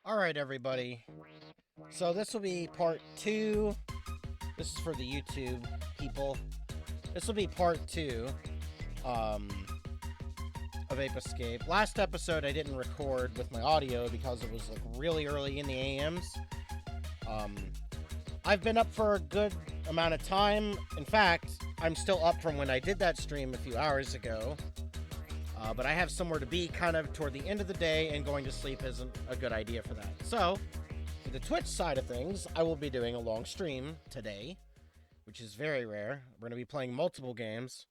Alright, everybody. So this will be part 2. This is for the YouTube people. This will be part 2 of Ape Escape. Last episode I didn't record with my audio because it was like really early in the AMs. I've been up for a good amount of time. In fact, I'm still up from when I did that stream a few hours ago. But I have somewhere to be kind of toward the end of the day, and going to sleep isn't a good idea for that. So, for the Twitch side of things, I will be doing a long stream today, which is very rare. We're going to be playing multiple games.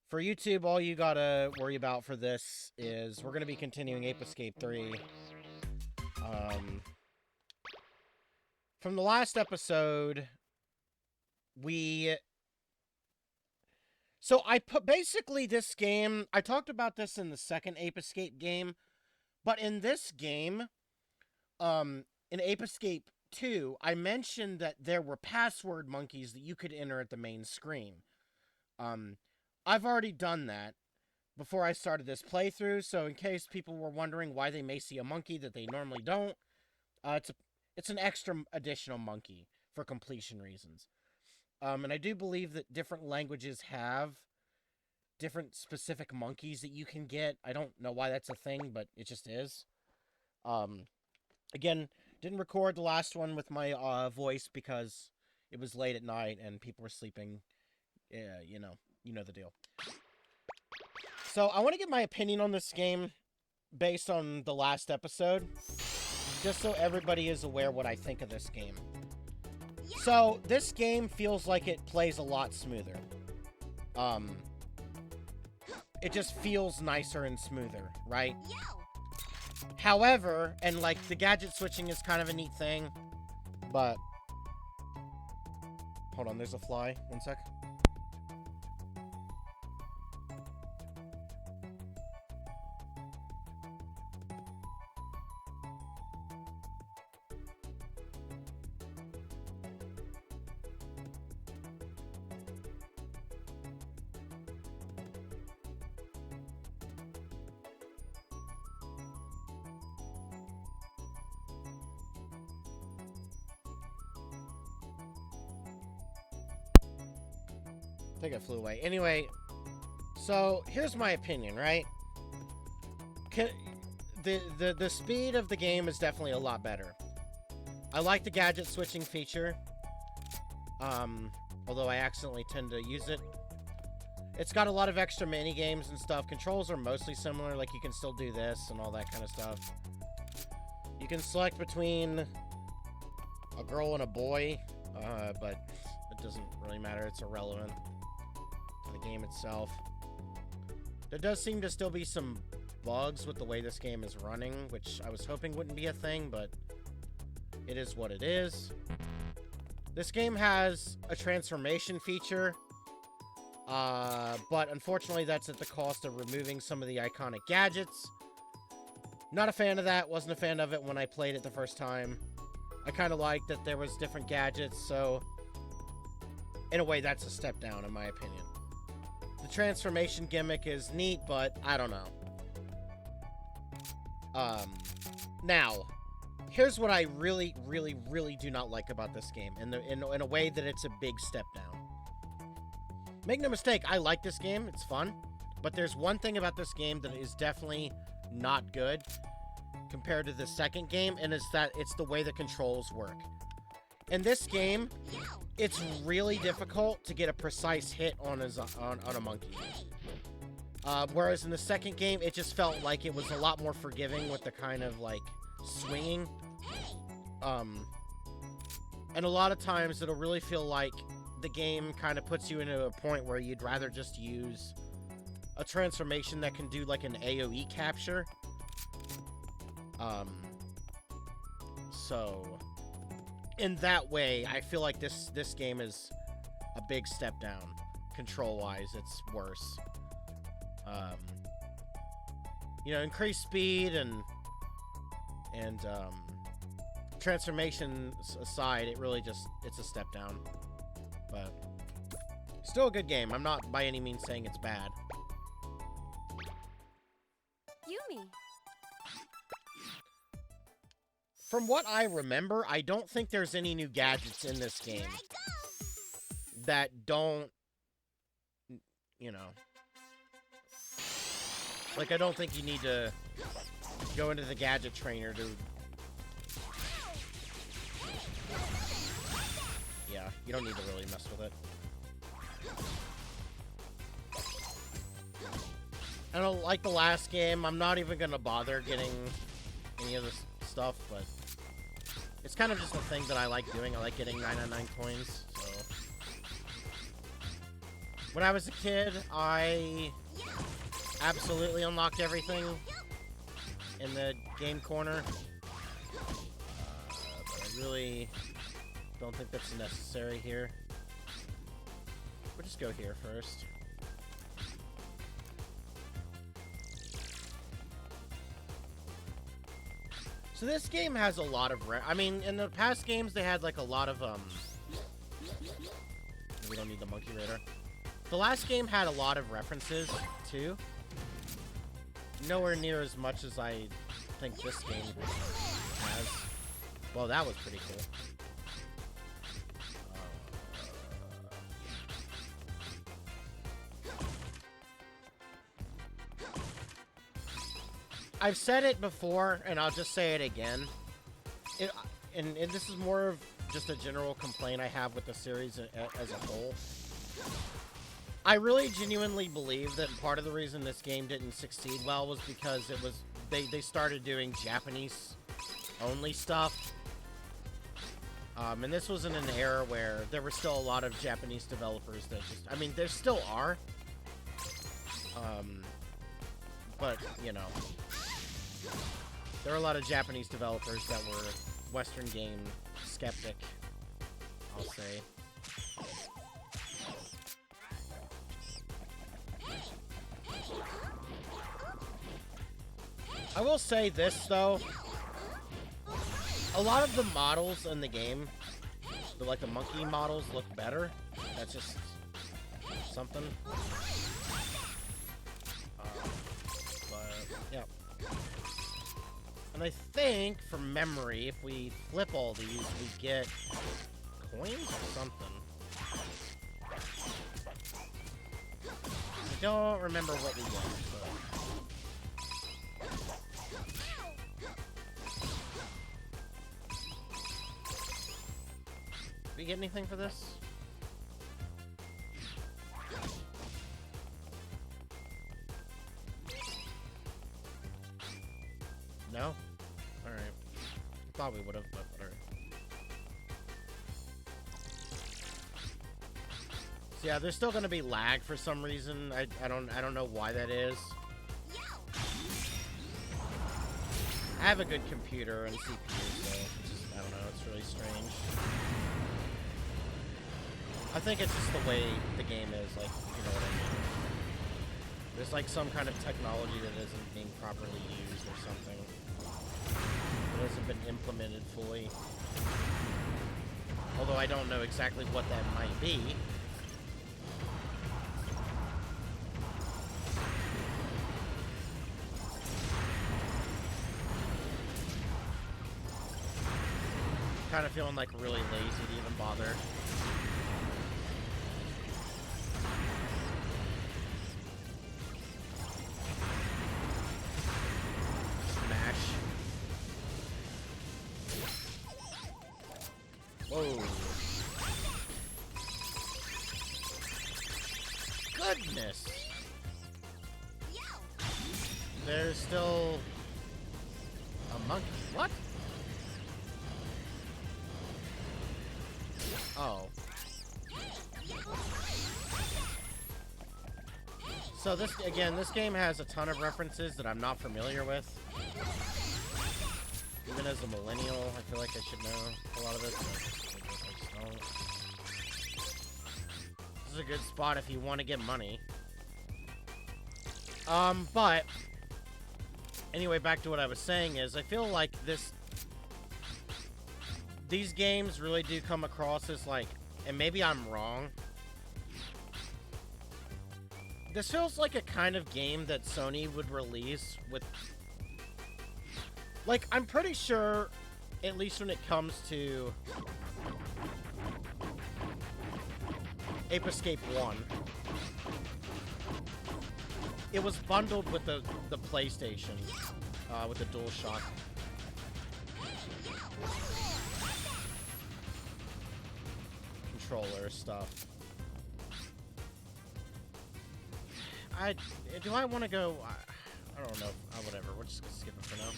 For YouTube, all you gotta worry about for this is we're going to be continuing Ape Escape 3. From the last episode, So I put basically this game, I talked about this in the second Ape Escape game, but in this game, in Ape Escape 2, I mentioned that there were password monkeys that you could enter at the main screen. I've already done that before I started this playthrough, so in case people were wondering why they may see a monkey that they normally don't, it's an extra additional monkey for completion reasons. And I do believe that different languages have different specific monkeys that you can get. I don't know why that's a thing, but it just is. Again, didn't record the last one with my voice because it was late at night and people were sleeping. Yeah, you know the deal. So I want to get my opinion on this game based on the last episode, just so everybody is aware what I think of this game. So, this game feels like it plays a lot smoother. It just feels nicer and smoother, right? However, and like, the gadget switching is kind of a neat thing, but... Hold on, there's a fly. One sec. I think it flew away. Anyway, so here's my opinion, right? The speed of the game is definitely a lot better. I like the gadget switching feature, although I accidentally tend to use it. It's got a lot of extra mini games and stuff. Controls are mostly similar, like you can still do this and all that kind of stuff. You can select between a girl and a boy, but it doesn't really matter. It's irrelevant to the game itself. There does seem to still be some bugs with the way this game is running, which I was hoping wouldn't be a thing, but it is what it is. This game has a transformation feature, but unfortunately that's at the cost of removing some of the iconic gadgets. Not a fan of that, wasn't a fan of it when I played it the first time. I kind of liked that there was different gadgets, so in a way that's a step down in my opinion. The transformation gimmick is neat, but I don't know. Now, here's what I really, really, really do not like about this game, in a way that it's a big step down. Make no mistake, I like this game, it's fun, but there's one thing about this game that is definitely not good compared to the second game, and it's that it's the way the controls work. In this game, it's really difficult to get a precise hit on a monkey. Whereas in the second game, it just felt like it was a lot more forgiving with the kind of, like, swinging. And a lot of times, it'll really feel like the game kind of puts you into a point where you'd rather just use a transformation that can do, like, an AoE capture. So, in that way, I feel like this game is a big step down. Control-wise, it's worse. Increased speed and transformations aside, it's a step down. But still a good game. I'm not by any means saying it's bad. Yumi. From what I remember, I don't think there's any new gadgets in this game that don't, you know... Like, I don't think you need to go into the gadget trainer to... Yeah, you don't need to really mess with it. I don't like the last game. I'm not even gonna bother getting any of this stuff, but it's kind of just a thing that I like doing. I like getting 999 coins, so... When I was a kid, I absolutely unlocked everything in the game corner. But I really don't think that's necessary here. We'll just go here first. So this game has a lot of I mean, in the past games they had like a lot of we don't need the Monkey Raider. The last game had a lot of references too. Nowhere near as much as I think this game has. Well, that was pretty cool. I've said it before, and I'll just say it again. And this is more of just a general complaint I have with the series as a whole. I really genuinely believe that part of the reason this game didn't succeed well was because it was they started doing Japanese-only stuff. And this was in an era where there were still a lot of Japanese developers that just... I mean, there still are. But, you know... There are a lot of Japanese developers that were Western game skeptic, I'll say. I will say this, though. A lot of the models in the game, like the monkey models, look better. That's just something. But, yeah. And I think, from memory, if we flip all these, we get coins or something. I don't remember what we get, but... Did we get anything for this? No? Alright. Thought we would have, but whatever. So yeah, there's still gonna be lag for some reason. I don't know why that is. I have a good computer and CPU, so it's just, I don't know, it's really strange. I think it's just the way the game is, like, you know what I mean. There's like some kind of technology that isn't being properly used or something. It hasn't been implemented fully. Although I don't know exactly what that might be. Kind of feeling like really lazy to even bother. Whoa. Goodness. There's still a monkey. What? Oh. So this, again, this game has a ton of references that I'm not familiar with. Even as a millennial, I feel like I should know a lot of it, but I just don't. This is a good spot if you want to get money. But anyway, back to what I was saying is, I feel like these games really do come across as like, and maybe I'm wrong, this feels like a kind of game that Sony would release with... Like, I'm pretty sure at least when it comes to Ape Escape 1, it was bundled with the PlayStation, with the DualShock. Controller stuff. Do I want to go? I don't know. Whatever. We're just gonna skip it for now.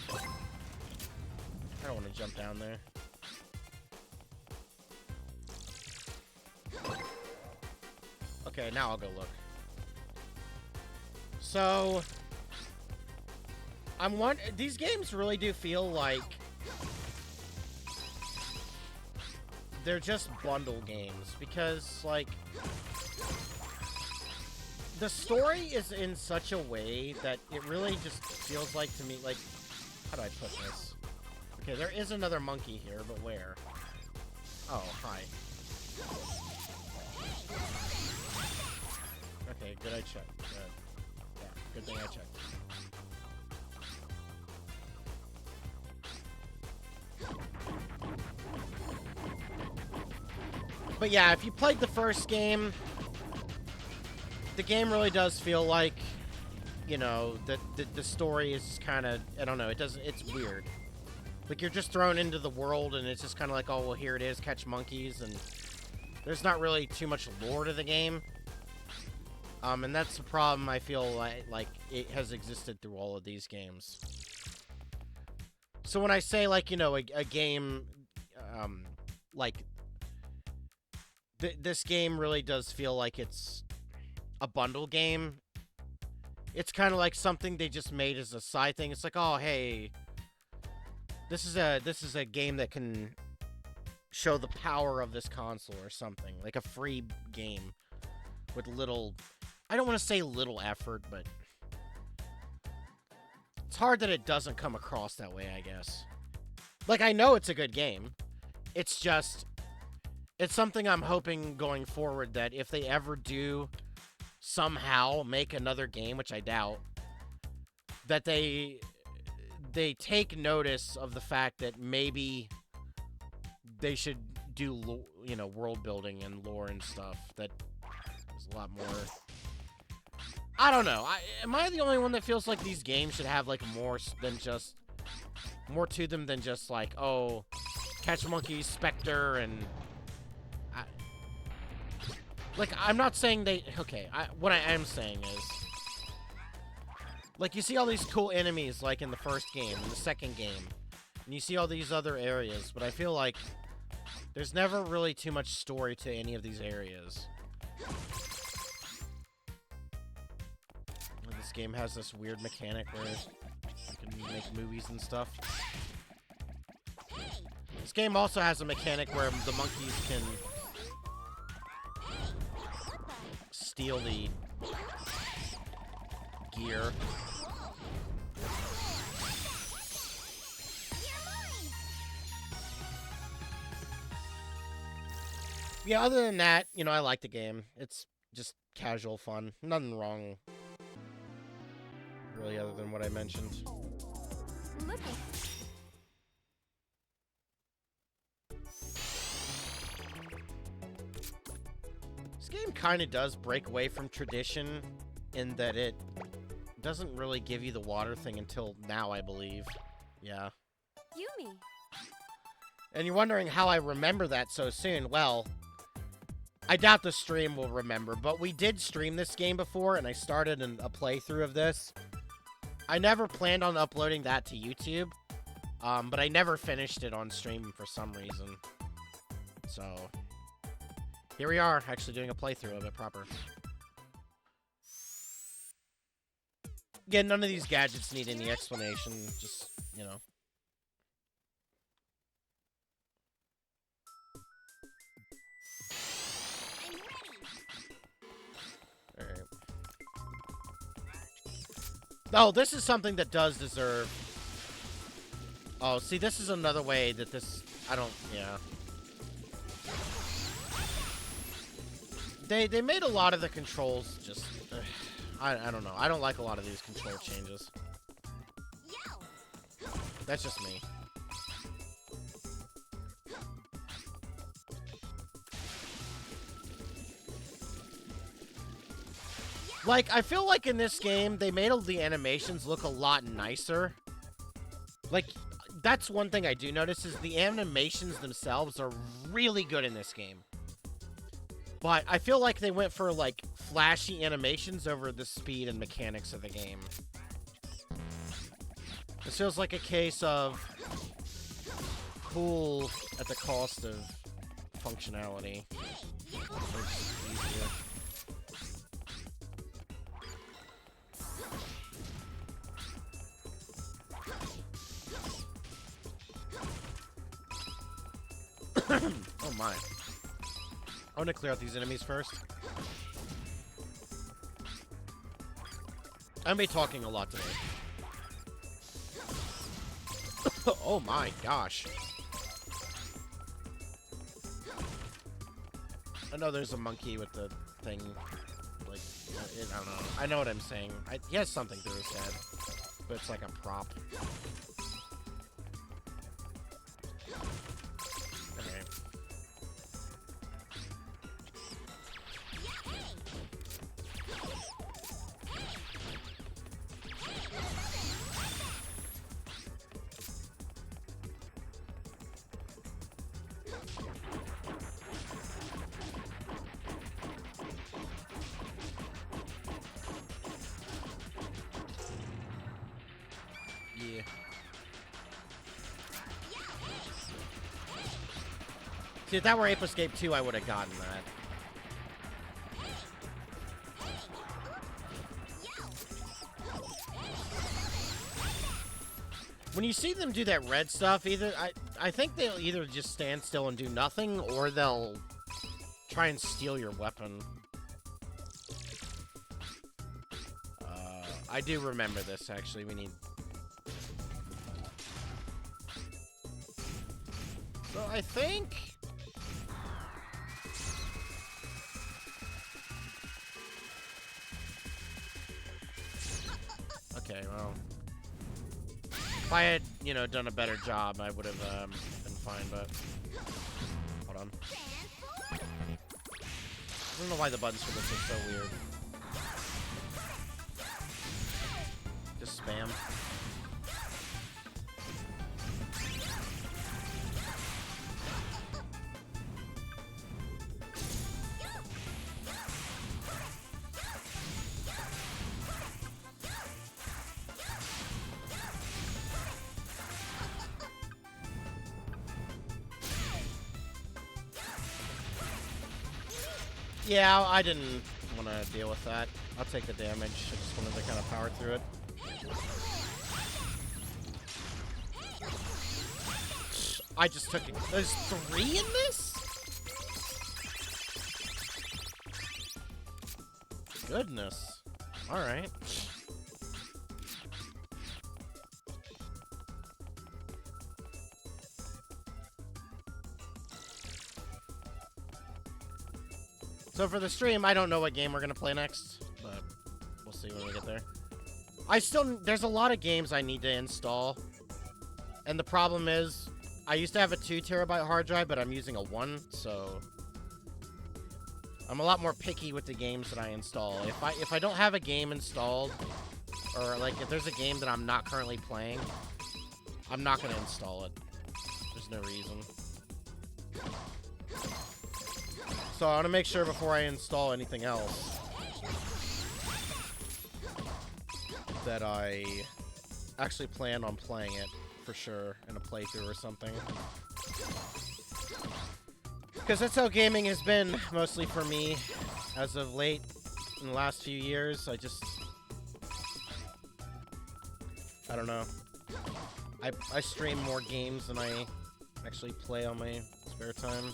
I don't want to jump down there. Okay, now I'll go look. So, these games really do feel like they're just bundle games because, like, the story is in such a way that it really just feels like to me, like, how do I put this? Okay, there is another monkey here, but where? Oh, hi. Okay, good I checked. Good. Yeah, good thing I checked. But yeah, if you played the first game, the game really does feel like, you know, the story is kind of, I don't know, it's weird. Like, you're just thrown into the world, and it's just kind of like, oh, well, here it is, catch monkeys, and there's not really too much lore to the game. And that's the problem I feel like it has existed through all of these games. So when I say, like, you know, a game, like, this game really does feel like it's a bundle game. It's kind of like something they just made as a side thing. It's like, oh, hey, this is a game that can show the power of this console or something. Like a free game with little, I don't want to say little effort, but it's hard that it doesn't come across that way, I guess. Like, I know it's a good game. It's just, it's something I'm hoping going forward that if they ever do somehow make another game, which I doubt, that they take notice of the fact that maybe they should do, you know, world building and lore and stuff. That is a lot more. I don't know. Am I the only one that feels like these games should have, like, more to them than just, like, oh, Catch Monkeys, Spectre, and like, I'm not saying they... Okay, what I am saying is, like, you see all these cool enemies, like, in the first game, in the second game, and you see all these other areas, but I feel like there's never really too much story to any of these areas. And this game has this weird mechanic where you can make movies and stuff. This game also has a mechanic where the monkeys can steal the gear. Yeah, other than that, you know, I like the game. It's just casual fun. Nothing wrong, really, other than what I mentioned. This game kind of does break away from tradition in that it doesn't really give you the water thing until now, I believe. Yeah. Yumi. And you're wondering how I remember that so soon. Well, I doubt the stream will remember, but we did stream this game before, and I started a playthrough of this. I never planned on uploading that to YouTube, but I never finished it on stream for some reason. So, here we are, actually doing a playthrough of it proper. Again, none of these gadgets need any explanation, just, you know. Alright. Oh, this is something that does deserve... Oh, see, this is another way that this... I don't... Yeah. They made a lot of the controls just... I don't know. I don't like a lot of these control changes. That's just me. Like, I feel like in this game, they made all the animations look a lot nicer. Like, that's one thing I do notice is the animations themselves are really good in this game. But I feel like they went for, like, flashy animations over the speed and mechanics of the game. This feels like a case of cool at the cost of functionality. It's easier. Oh my. I want to clear out these enemies first. I'm be talking a lot today. Oh my gosh. I know there's a monkey with the thing. Like, I don't know. I know what I'm saying. He has something through his head. But it's like a prop. Yeah. See, if that were Ape Escape 2, I would have gotten that. When you see them do that red stuff, I think they'll either just stand still and do nothing, or they'll try and steal your weapon. I do remember this, actually. We need... So, I think... Okay, well... If I had, you know, done a better job, I would have been fine, but... Hold on. I don't know why the buttons for this are so weird. Just spam. Yeah, I didn't want to deal with that. I'll take the damage. I just wanted to kind of power through it. I just took it. There's 3 in this? Goodness. Alright. So for the stream, I don't know what game we're gonna play next, but we'll see when we get there. There's a lot of games I need to install, and the problem is, I used to have a 2 terabyte hard drive, but I'm using a 1, so I'm a lot more picky with the games that I install. If I don't have a game installed, or like if there's a game that I'm not currently playing, I'm not gonna install it. There's no reason. So I want to make sure before I install anything else that I actually plan on playing it for sure in a playthrough or something. Because that's how gaming has been mostly for me as of late in the last few years. I don't know. I stream more games than I actually play on my spare time.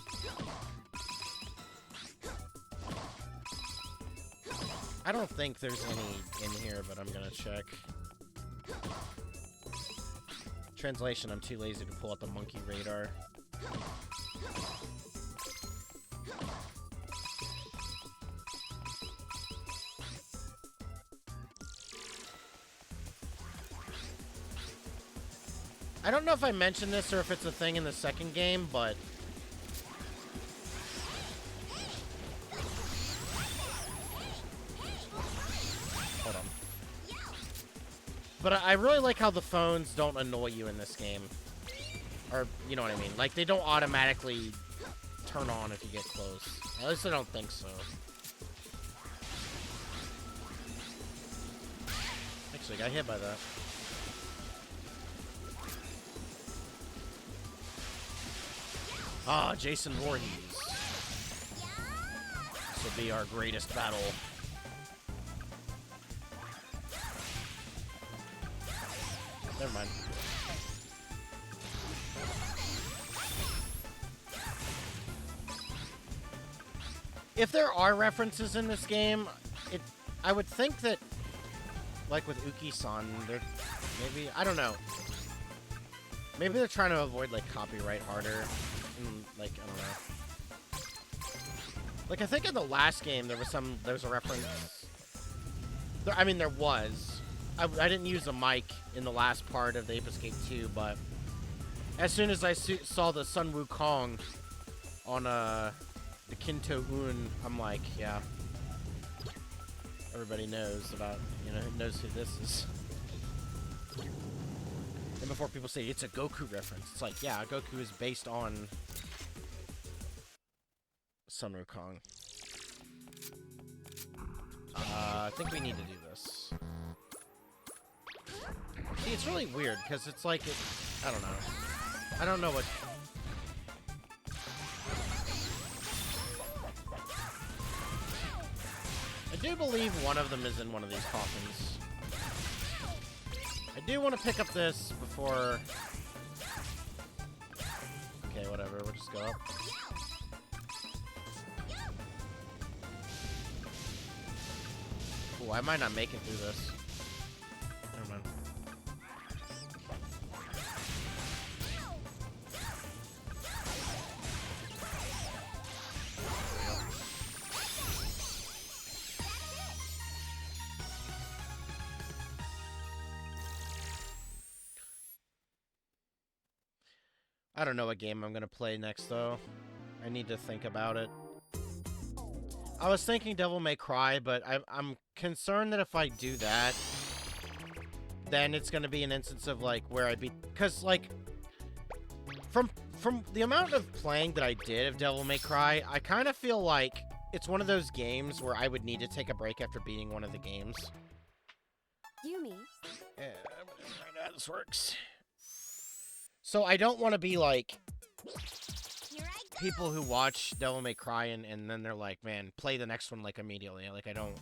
I don't think there's any in here, but I'm gonna check. Translation, I'm too lazy to pull up the monkey radar. I don't know if I mentioned this or if it's a thing in the second game, but But I really like how the phones don't annoy you in this game. Or, you know what I mean? Like, they don't automatically turn on if you get close. At least I don't think so. Actually, I got hit by that. Ah, Jason Voorhees. This will be our greatest battle. Never mind. If there are references in this game, I would think that, like with Uki-san, they're maybe, I don't know. Maybe they're trying to avoid, like, copyright harder. And, like, I don't know. Like, I think in the last game, there was a reference. I mean, there was. I didn't use a mic in the last part of the Ape Escape 2, but as soon as I saw the Sun Wukong on, the Kinto Un, I'm like, yeah. Everybody knows about, knows who this is. And before people say it's a Goku reference, it's like, yeah, Goku is based on Sun Wukong. I think we need to do this. See, it's really weird, because it's like, I don't know. I don't know what... I do believe one of them is in one of these coffins. I do want to pick up this before... Okay, whatever, we'll just go up. Ooh, I might not make it through this. Never mind. I don't know what game I'm gonna play next, though. I need to think about it. I was thinking Devil May Cry, but I'm concerned that if I do that, then it's gonna be an instance of, like, where I beat... Because, like, from the amount of playing that I did of Devil May Cry, I kind of feel like it's one of those games where I would need to take a break after beating one of the games. Yumi. Yeah, I'm gonna find out how this works. So I don't want to be like people who watch Devil May Cry and then they're like, man, play the next one like immediately. Like, I don't.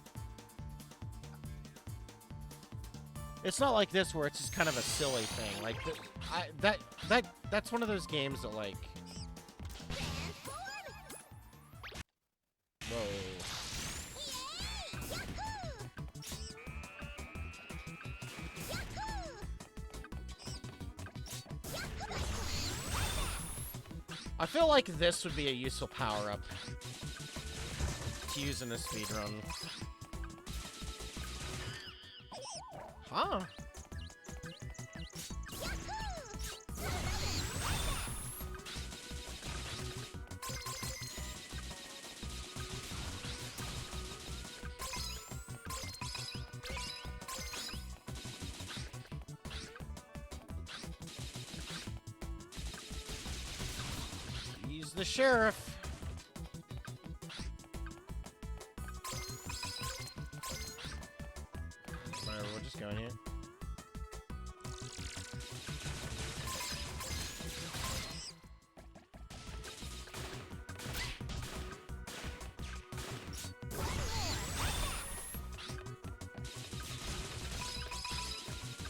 It's not like this where it's just kind of a silly thing. Like that's one of those games that, like, whoa. I feel like this would be a useful power-up to use in a speedrun. Huh? He's the sheriff. Whatever, we'll just go in here.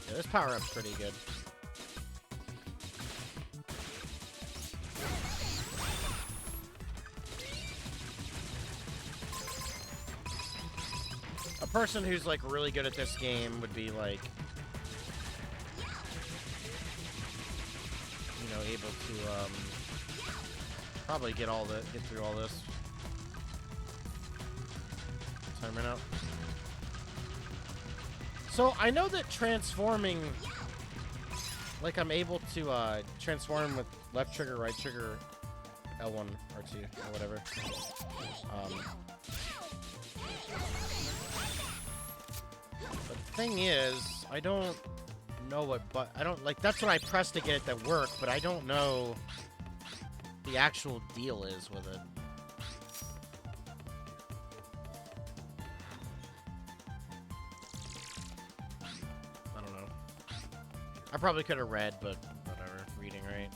Yeah, this power-up's pretty good. A person who's, like, really good at this game would be, like, you know, able to, probably get through all this. Timer out. So, I know that transforming, like, I'm able to, transform with left trigger, right trigger, L1, R2, or whatever. The thing is, I don't know what, but I don't, like, that's what I pressed to get it to work, but I don't know the actual deal is with it. I don't know. I probably could have read, but whatever. Reading, right?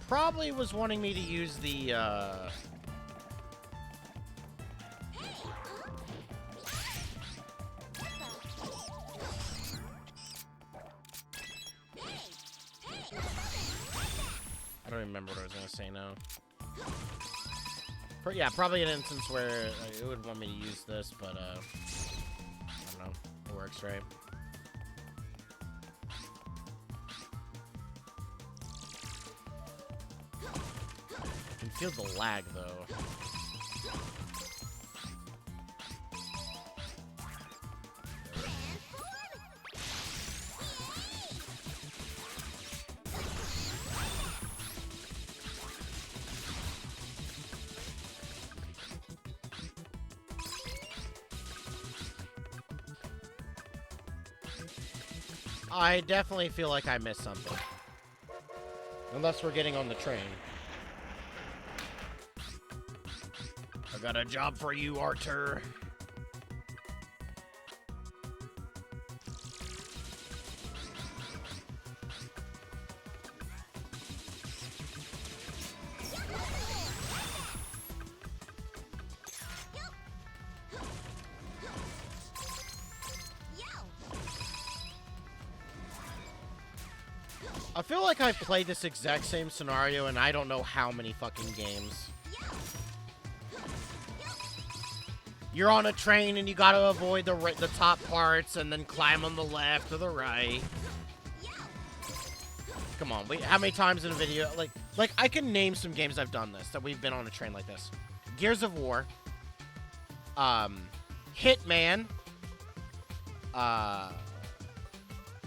Probably was wanting me to use the, I don't remember what I was gonna say now. Yeah, probably an instance where it would want me to use this, but, I don't know. It works, right? I can feel the lag, though. I definitely feel like I missed something. Unless we're getting on the train. I got a job for you, Arthur. I feel like I've played this exact same scenario and I don't know how many fucking games. You're on a train and you gotta avoid the top parts and then climb on the left or the right. Come on, how many times in a video? Like I can name some games I've done this, that we've been on a train like this. Gears of War. Hitman.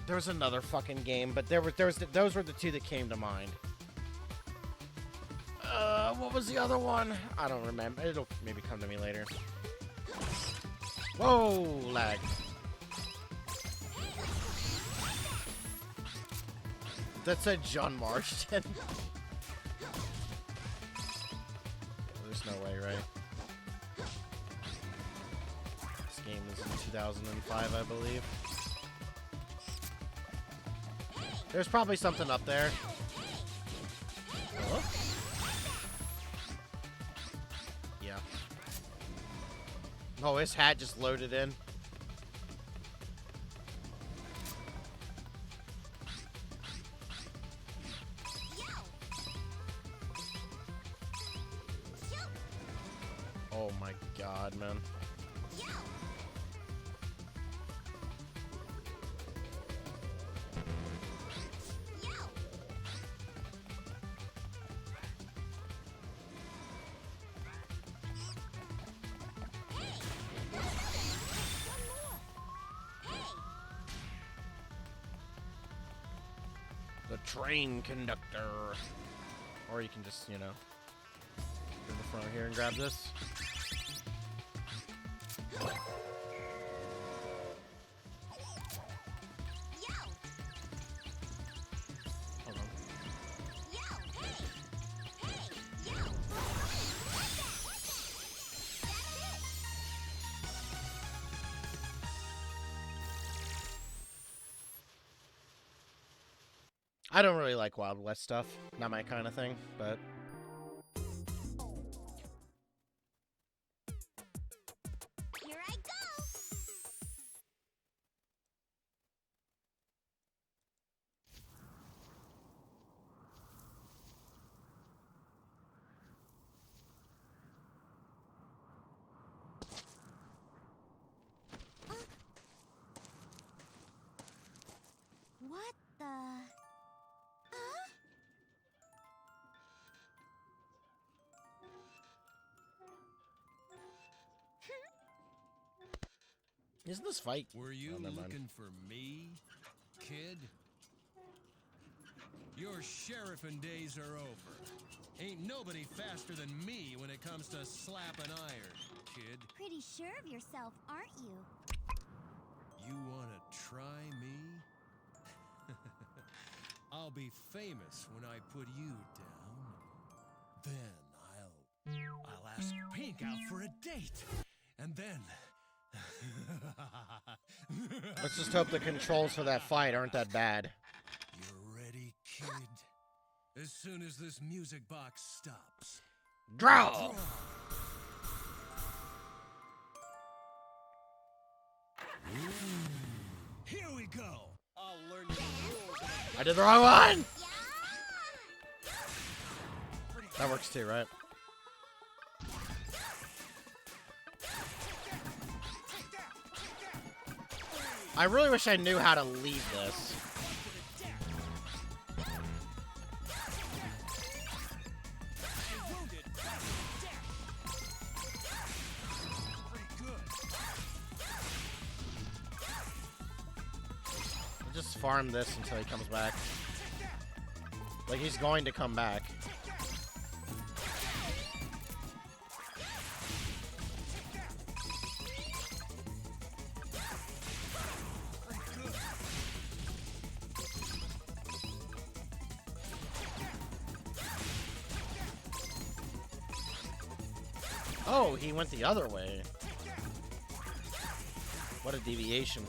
There was another fucking game, but those were the two that came to mind. What was the other one? I don't remember. It'll maybe come to me later. Whoa, lag. That said John Marston. There's no way, right? This game is in 2005, I believe. There's probably something up there. Hello? Yeah. Oh, his hat just loaded in. Oh my god, man. The train conductor. Or you can just, you know, go in the front here and grab this. Hold on. I don't really like Wild West stuff. Not my kind of thing, but... Here I go! What the... Isn't this fight? Were you Oh, never mind. looking for me, kid? Your sheriffing days are over. Ain't nobody faster than me when it comes to slapping iron, kid. Pretty sure of yourself, aren't you? You wanna try me? I'll be famous when I put you down. Then I'll ask Pink out for a date. And then Let's just hope the controls for that fight aren't that bad. you're ready, kid. As soon as this music box stops. Draw! Here we go. I'll learn the rules. I did the wrong one! Yeah! That works too, right? I really wish I knew how to lead this. I'll just farm this until he comes back. Like he's going to come back. Oh, he went the other way. What a deviation.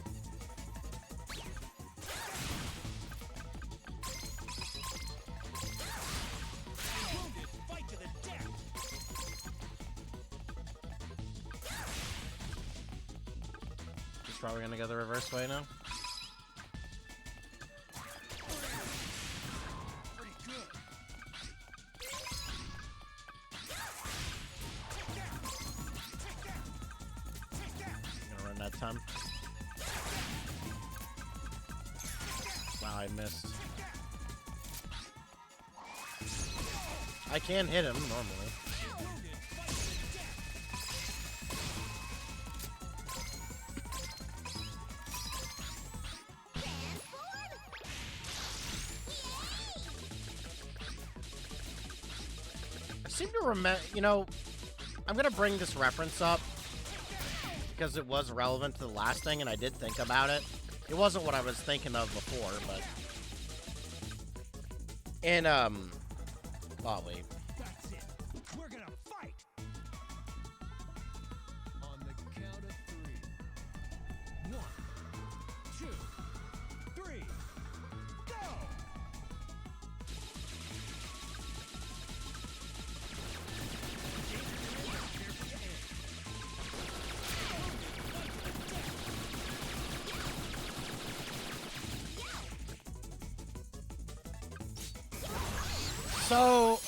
He's probably gonna go the reverse way now. Gonna run that time. Wow, I missed. I can hit him normally. I seem to remember, you know, I'm gonna bring this reference up because it was relevant to the last thing, and I did think about it. It wasn't what I was thinking of before, but in oh wait, That's it. We're gonna fight. On the count of 3. 1, 2, 3. Go! so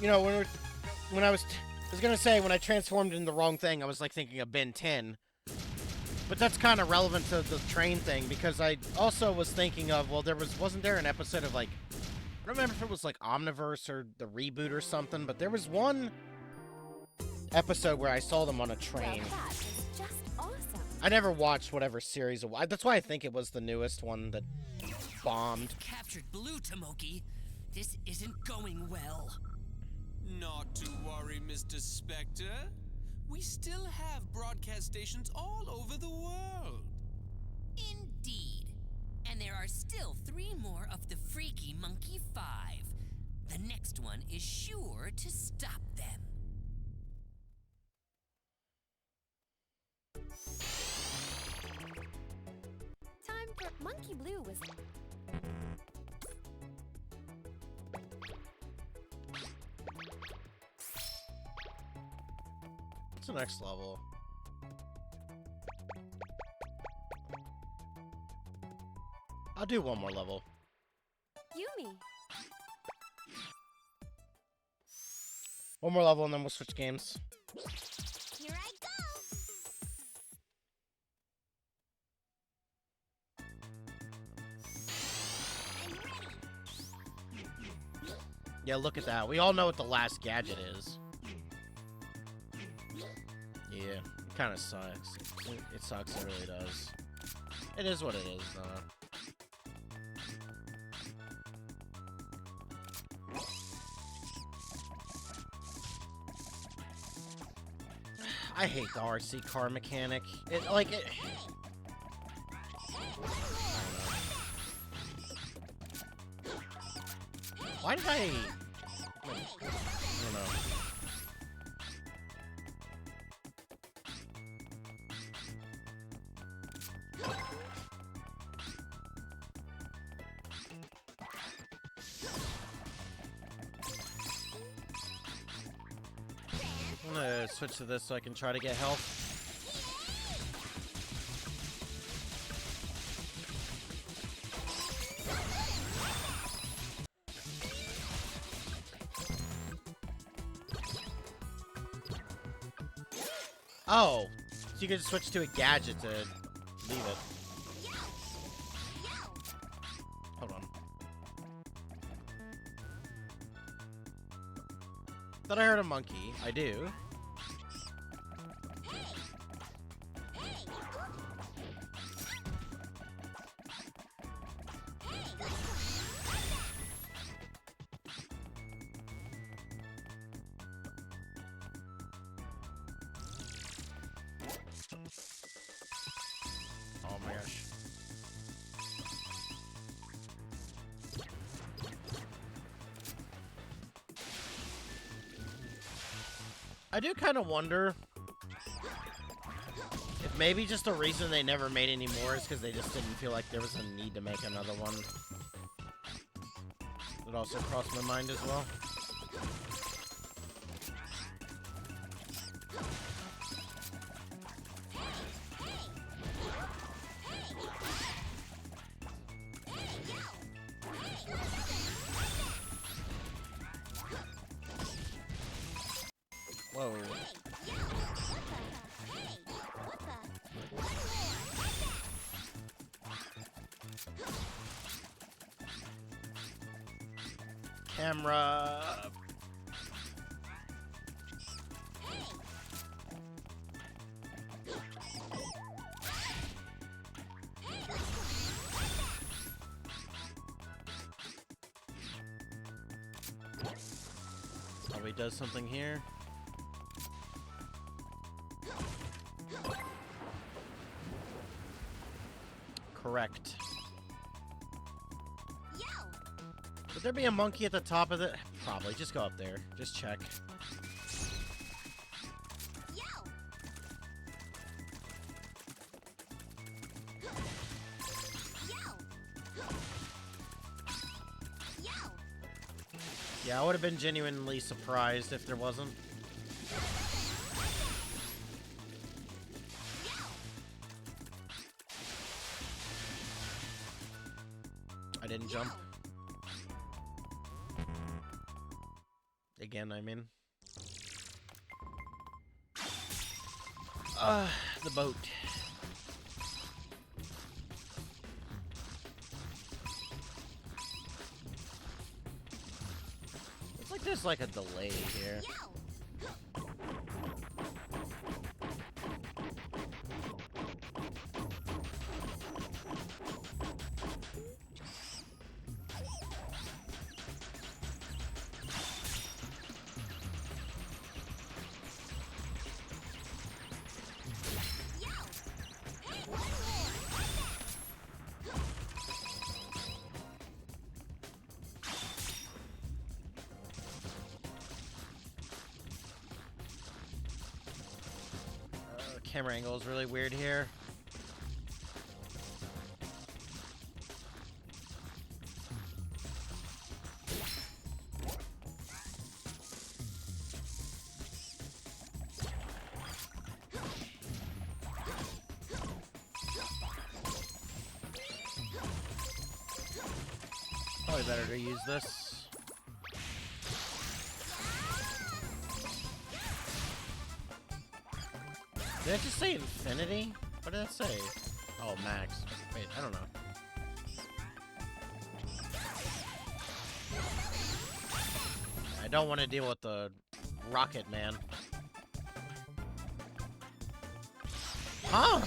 you know when I was gonna say when I transformed into the wrong thing, I was like thinking of Ben 10. But that's kind of relevant to the train thing because I also was thinking of, well, wasn't there an episode of like, I don't remember if it was like Omniverse or the reboot or something, but there was one episode where I saw them on a Well, train. that is just awesome. I never watched whatever series it was. That's why I think it was the newest one that bombed. Captured Blue, Tomoki. This isn't going well. Not to worry, Mr. Spectre. We still have broadcast stations all over the world. Indeed. And there are still 3 more of the Freaky Monkey 5. The next one is sure to stop them. Time for Monkey Blue was. What's the next level? I'll do one more level. Yumi. One more level and then we'll switch games. Here I go. I'm ready. Yeah, look at that. We all know what the last gadget is. Yeah, it kind of sucks. It sucks, it really does. It is what it is, though. I hate the RC car mechanic. It like it. Why did I don't know. I'm gonna switch to this so I can try to get health. Oh, so you can switch to a gadget to leave it. Hold on. Thought I heard a monkey. I do. Oh my gosh. I do kind of wonder if maybe just the reason they never made any more is because they just didn't feel like there was a need to make another one. It also crossed my mind as well. Whoa. Camera. Probably does something here. Correct. Would there be a monkey at the top of it? Probably. Just go up there. Just check. Yeah, I would have been genuinely surprised if there wasn't. I didn't jump. Again, I mean. The boat. Looks like there's like a delay here. Camera angle is really weird here. Probably better to use this. Did it just say infinity? What did that say? Oh, max. Wait, I don't know. I don't want to deal with the rocket man. Huh?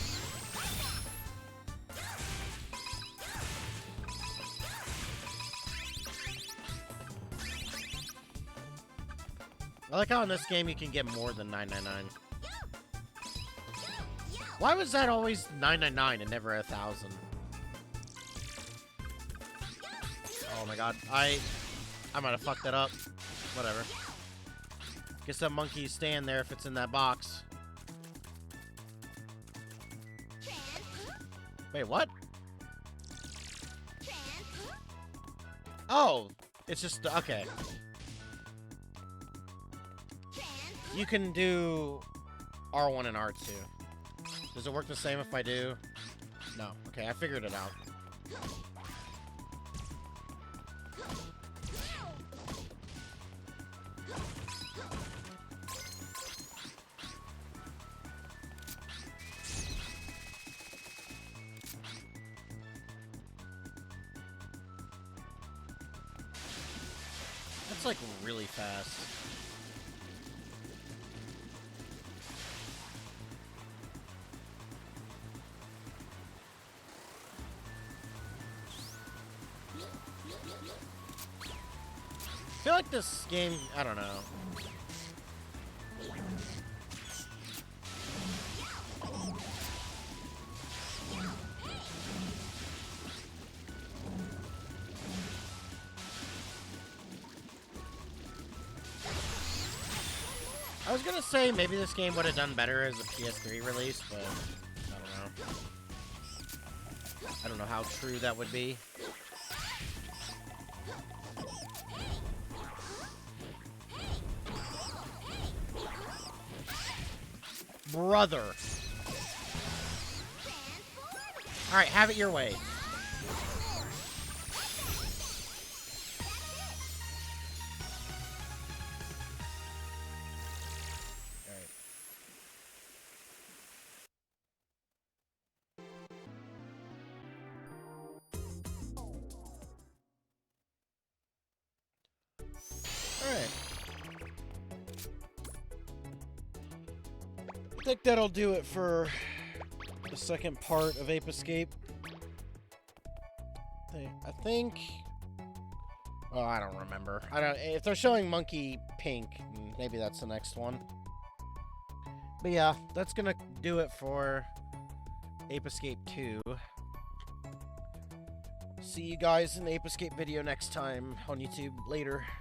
I like how in this game you can get more than 999. Why was that always 999 and never 1,000? Oh my god, I might have fucked that up. Whatever. Guess that monkey's staying there if it's in that box. Wait, what? Oh, it's just, okay. You can do R1 and R2. Does it work the same if I do? No. Okay, I figured it out. That's like really fast. I feel like this game, I don't know. I was gonna say maybe this game would have done better as a PS3 release, but I don't know. I don't know how true that would be. Brother. Alright, have it your way. Alright. Alright. I think that'll do it for the second part of Ape Escape. I think... Oh, I don't remember. If they're showing Monkey Pink, maybe that's the next one. But yeah, that's gonna do it for Ape Escape 2. See you guys in the Ape Escape video next time on YouTube. Later.